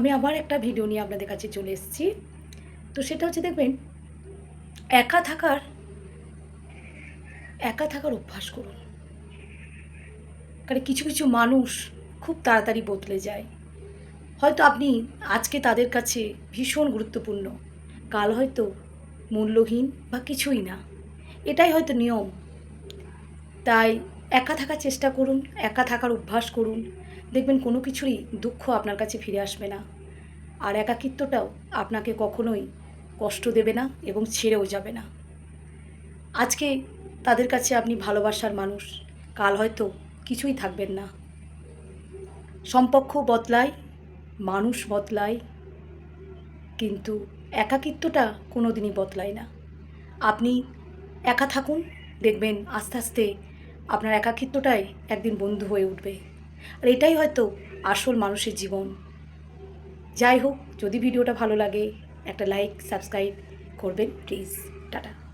আমি আবার একটা ভিডিও নিয়ে আপনাদের কাছে চলে এসেছি। তো সেটা হচ্ছে দেখবেন একা থাকার অভ্যাস করুন। কারণ কিছু কিছু মানুষ খুব তাড়াতাড়ি বদলে যায়। হয়তো আপনি আজকে তাদের কাছে ভীষণ গুরুত্বপূর্ণ, কাল হয়তো মূল্যহীন বা কিছুই না। এটাই হয়তো নিয়ম। তাই একা থাকার চেষ্টা করুন, একা থাকার অভ্যাস করুন। দেখবেন কোনো কিছুরই দুঃখ আপনার কাছে ফিরে আসবে না। আর একাকিত্বটাও আপনাকে কখনোই কষ্ট দেবে না এবং ছেড়েও যাবে না। আজকে তাদের কাছে আপনি ভালোবাসার মানুষ, কাল হয়তো কিছুই থাকবেন না। সম্পর্ক বদলায়, মানুষ বদলায়, কিন্তু একাকিত্বটা কোনো দিনই বদলায় না। আপনি একা থাকুন, দেখবেন আস্তে আস্তে আপনার একাকিত্বটাই একদিন বন্ধু হয়ে উঠবে। আর এটাই হয়তো আসল মানুষের জীবন। যাই হোক, যদি ভিডিওটা ভালো লাগে একটা লাইক সাবস্ক্রাইব করবেন প্লিজ। টাটা।